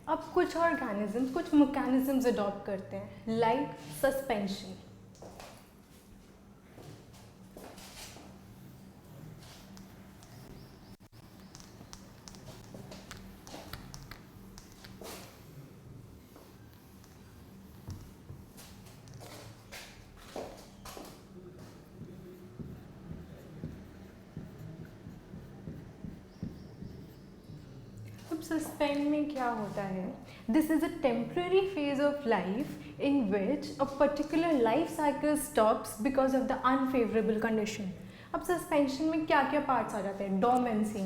अब कुछ ऑर्गेनिज्म कुछ मैकेनिज्म्स अडॉप्ट करते हैं, लाइक सस्पेंशन। अब सस्पेंड में क्या होता है? This is a temporary phase of life in which a particular life cycle stops because of the unfavourable condition. अब सस्पेंशन में क्या क्या पार्ट्स आ जाते हैं? डोमेंसी,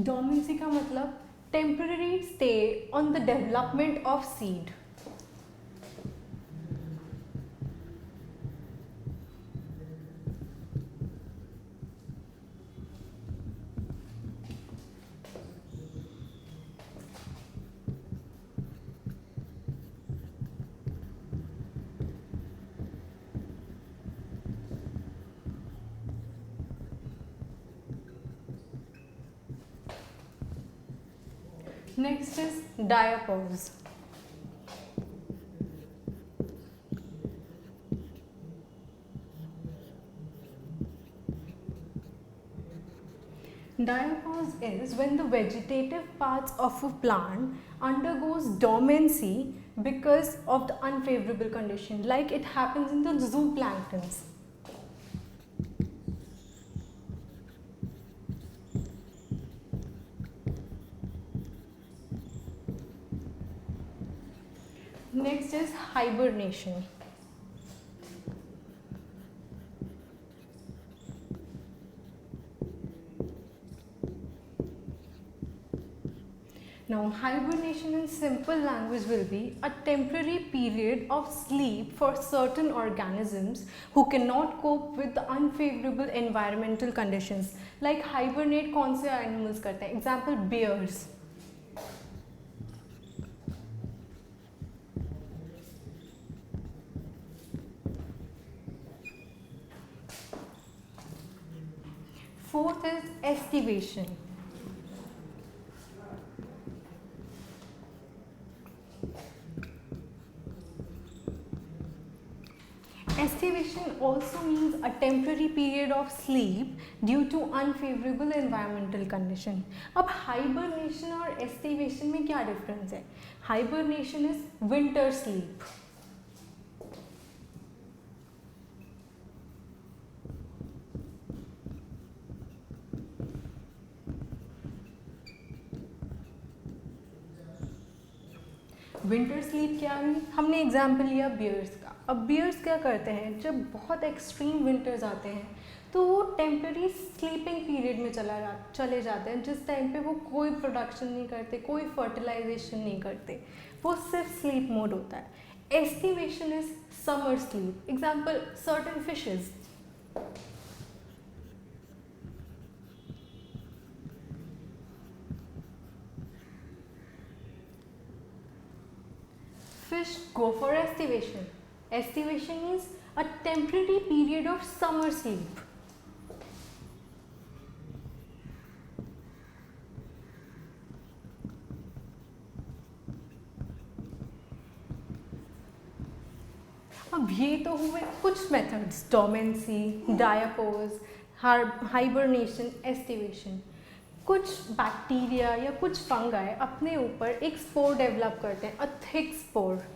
डोमेंसी का मतलब temporary stay on the development of seed. Next is diapause. Diapause is when the vegetative parts of a plant undergoes dormancy because of the unfavorable condition, like it happens in the zooplanktons. Next is hibernation. Now, hibernation in simple language will be a temporary period of sleep for certain organisms who cannot cope with the unfavorable environmental conditions. Like hibernate कौन से animals करते हैं? Example bears. Fourth is estivation. Estivation also means a temporary period of sleep due to unfavorable environmental condition. अब hibernation और estivation में क्या difference है? Hibernation is winter sleep. Winter sleep क्या हुई? हमने एग्जाम्पल लिया बियर्स का। अब बियर्स क्या करते हैं, जब बहुत एक्सट्रीम विंटर्स आते हैं तो वो टेम्पररी स्लीपिंग पीरियड में चले जाते हैं, जिस टाइम पे वो कोई प्रोडक्शन नहीं करते, कोई फर्टिलाइजेशन नहीं करते, वो सिर्फ स्लीप मोड होता है। Aestivation is summer sleep. Example certain fishes. Fish go for estivation. Estivation is a temporary period of summer sleep. अब ये तो हुए कुछ मेथड्स, डोमेंसी, डायापोज, हाइबरनेशन, एस्टिवेशन। कुछ बैक्टीरिया या कुछ फंगाई अपने ऊपर एक स्पोर डेवलप करते हैं, a thick spore.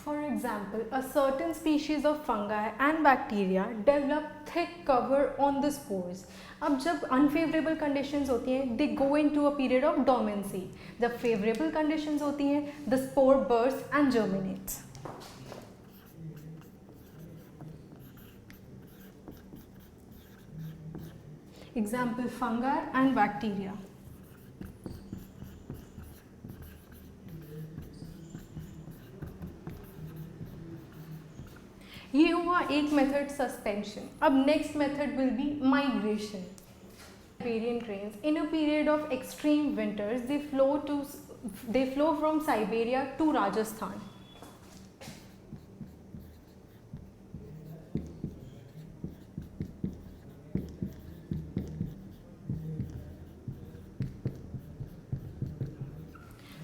For example, a certain species of fungi and bacteria develop thick cover on the spores. अब जब unfavorable conditions होती हैं, they go into a period of dormancy. जब favorable conditions होती हैं, the spore bursts and germinates. Example fungi and bacteria. ये हुआ एक मेथड सस्पेंशन। अब next method will be migration. Siberian cranes in a period of extreme winters they flow from Siberia to Rajasthan.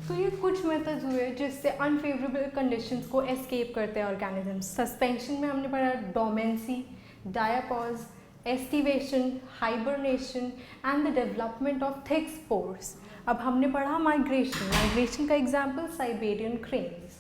तो ये कुछ methods हुए जिससे unfavourable conditions को एस्केप करते हैं ऑर्गेनिजम्स। सस्पेंशन में हमने पढ़ा dormancy, diapause, aestivation, hibernation and the development of thick spores. अब हमने पढ़ा माइग्रेशन। माइग्रेशन का एग्जाम्पल साइबेरियन क्रेन्स।